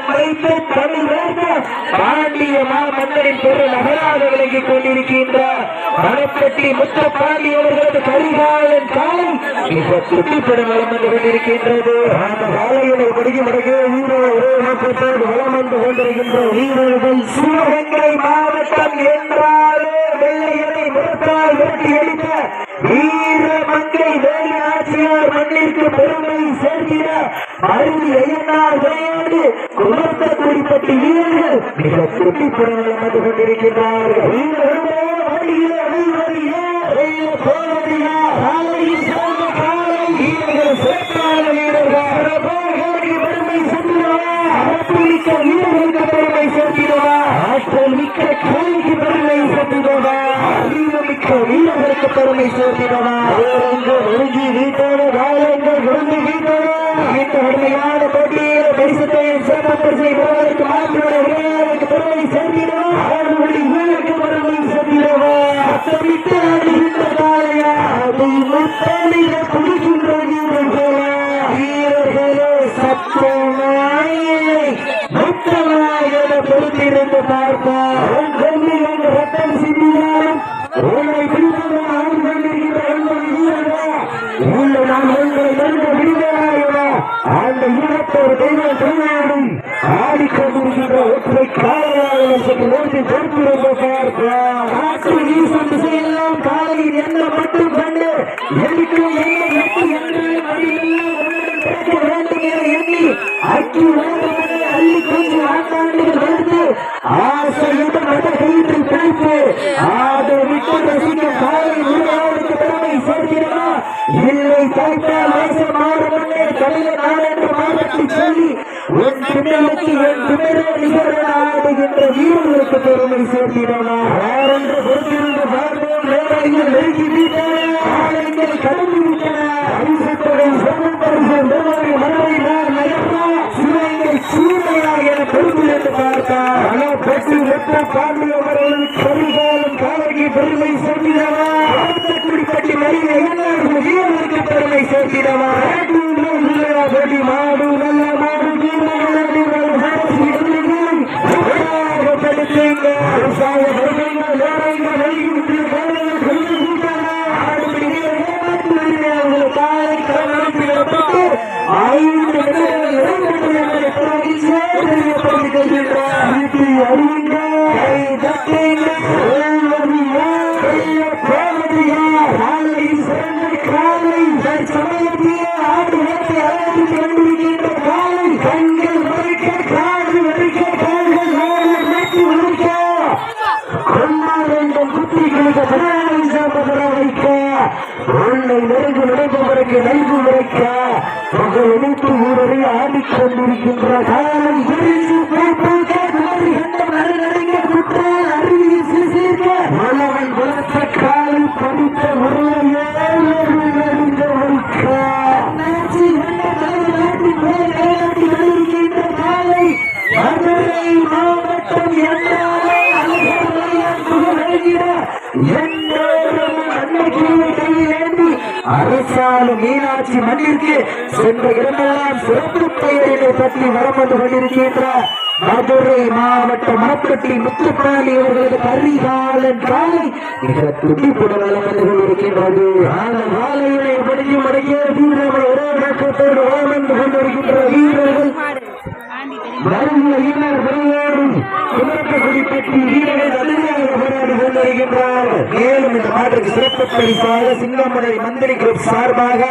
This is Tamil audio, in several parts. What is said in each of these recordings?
வைத்து தமிழ் வைத்த பாண்டிய மாமன்னரின் பொருள் அகராக விளங்கிக் கொண்டிருக்கின்ற மணப்பட்டி முத்தப்பாண்டி அவர்களது கரிகாலன் காலம் மிக துட்டிப்படம் வளம் வந்து கொண்டிருக்கின்றது. அந்த காலையினை முடிஞ்சு முடக்கே வீரர் ஒரே நோக்கத்தோடு வளம் வந்து கொண்டிருக்கின்ற வீரர்கள் சிவகங்கை மாவட்டம் என்றாலே வெள்ளையனை முகத்தால் விரட்டி அடித்த வீரமங்கை வேலி ஆட்சியார் மண்ணிற்கு பெருமை சேர்க்கிற அருவி ஐயனார் விளையாடு குமர்த்த குடிப்பட்டி வீரர்கள் மிக துட்டிப்படம் வளம் வந்து கொண்டிருக்கின்றார்கள். வீரர்களுக்கு பெருமை சேர்த்திடுவா, ஆற்றல் மிக்க கலைக்கு பெருமை சேர்த்திடுவா, அறிவு மிக்க வீரர்களுக்கு பெருமை சேர்த்திடுவா. நெருங்கி வீட்டோடு காலங்கள் விழுந்து வீட்டோடு இந்த கடுமையான போட்டியில பரிசுத்தையும் சிறப்பு பரிசை பெறுவதற்கு மாற்றுவதை விளையாடுவதற்கு பெருமை சேர்த்திடுவா, அவர்களுடைய வீரருக்கு பெருமை சேர்த்திடுவா. சத்தமிட்டு ஆடுகின்ற காலையா அதை முத்தமிழ குடிக்கின்ற வீரர்களா, வீரர்களே சத்தமாயை முத்தமாயிட பொறுத்திருந்து பார்ப்போம். ரத்தம் சிந்தினாலும் உன்னை பிடித்தவன் ஆண்டு கொண்டிருக்கின்ற என்பது வீரர்களா, இல்லை நாம் உங்களை நெருங்க விடுதலாயிரா அந்த ஈழத்தோடு தெய்வம் தமிழ்நாடும் ஆடிக்கொண்டிருக்கின்ற ஒற்றை காலையாக சற்று ஓட்டி பொறுத்திருந்து பார்ப்போம். காற்று வீசும் திசையெல்லாம் காலையில் என்ன மட்டும் கண்டு எண்ணிக்கும் என்ன எட்டு என்று வேண்டும் என எண்ணி அக்கி வேண்டுமென அள்ளி கொஞ்சம் ஆண்டாண்டுகள் வந்து ஆசையுடன் மத கயிற்றில் பிடித்து ஆடு விட்டு ரசிக்க காலை உருவாவுக்கு பெருமை சேர்க்கிறதா, இல்லை தாய்த்தால் வாசம் மாறுமன்னே தலையில நான் என்று மாவட்டி சொல்லி உன் பின்னலுக்கு என் பின்னரே நிகழ்வு ஆடுகின்ற வீரர்களுக்கு பெருமை சேர்க்கிறதா. யாரென்று பொறுத்திருந்து பார்ப்போம். வேலையில் நெருங்கி வீட்டன ஆலயங்கள் கடந்து விட்டன. அரிசத்தொகை சிறப்பு பரிசு நிறுவனை மனதை நான் நகர்ந்தா சிவகங்கை சூழ்நிலையாக என பொறுப்பில் என்று பார்த்தார். ஆனால் பெற்று வெற்ற பாண்டியவர்கள் கரிகாலம் காலைக்கு பெருமை சேர்த்திடவா, குடிப்பட்டி மறிய எல்லாருக்கும் வீரர்களுக்கு பெருமை சேர்த்திடவா. வெடி மாடு நல்ல மாடு நல்கு உரைக்க உங்கள் இணைப்பு ஊரரை ஆடிக்கொண்டிருக்கின்ற காலம் அருவியை சிசிர்க்க மலவன் வளர்த்த காலை படித்த உரையை காலை மதுரை மாவட்டம் என்றாலே அரசாலும் மீனாட்சி மண்ணிற்கு சென்ற இடமெல்லாம் சிறப்பு பெயரினை பற்றி வரம் வந்து கொண்டிருக்கின்ற மதுரை மாவட்ட மணப்பட்டி முத்துப்பாண்டி அவர்களது கரிகாலன் காலை மிக துடிப்புடன் வளம் வந்து கொண்டிருக்கின்றது. ஆனால் காலையினை படியும் அடங்கிய வீரர்கள் ஒரே நோக்கத்தோடு வளம் வந்து கொண்டிருக்கின்ற வீரர்கள் மேலும் இந்த மாற்றுக்கு சிறப்பு பரிசாக சிங்கமனை மந்திரி குரூப் சார்பாக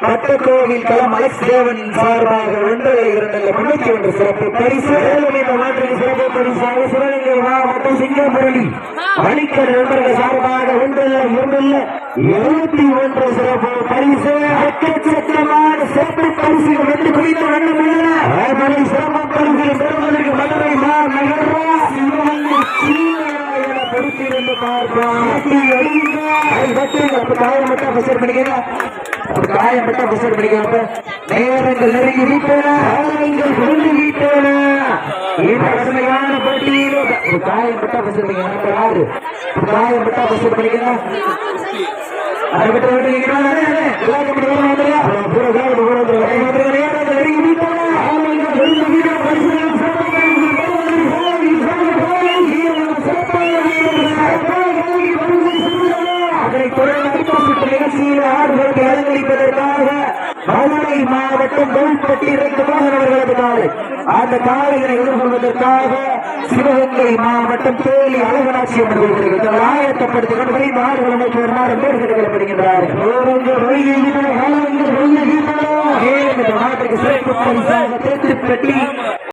பட்டக்கோவில் களம் அலெக்ஸ் தேவன் சார்பாக 1 சிறப்பு பரிசு. மேலும் இந்த மாற்றுக்கு சிறப்பு பரிசாக சிவகங்கை மாவட்டம் சிங்கமுரளி வணிகர் நண்பர்கள் சார்பாக 71 சிறப்பு பரிசு. எக்கச்சக்கமான சிறப்பு பரிசுகள் வந்து குவிந்த வண்ணம் உள்ளன. சிறப்பு பரிசுகள் பெறுவதற்கு மதுரை மாநகரா சிவகங்கை என பொறுத்திருந்து பார்ப்போம். காயப்பட்ட பசர் பண்ணிக்கிறேன், காயப்பட்ட பசர் பண்ணிக்கிறப்ப நேரங்கள் நெருங்கி வீட்டன, ஆலயங்கள் குறைந்து வீட்டன. இந்த கடுமையான போட்டியில் காயப்பட்ட பசர் பண்ணிக்கிறேன், காயப்பட்ட பசர் பண்ணிக்கிறேன். அதை விட்டு விட்டுக்கிறேன் நெருங்கி வீட்டன, ஆலயங்கள் குறைந்து வீட்டன. அவர்களுக்கு அலங்கரிப்பதற்காக மதுரை மாவட்டம் கோல்பட்டி அவர்களது காலை அந்த காலையினை எதிர்கொள்வதற்காக சிவகங்கை மாவட்டம் தேலி அழகராட்சி அமர்ந்திருக்கிறது ஆயத்தப்படுத்திக் கொண்டு மாடுகள் அமைப்பு வருமாறு மேற்கொள்ளப்படுகின்றார்கள் நாட்டுக்கு சிறப்பு பரிசாக தேர்ந்து பெட்டி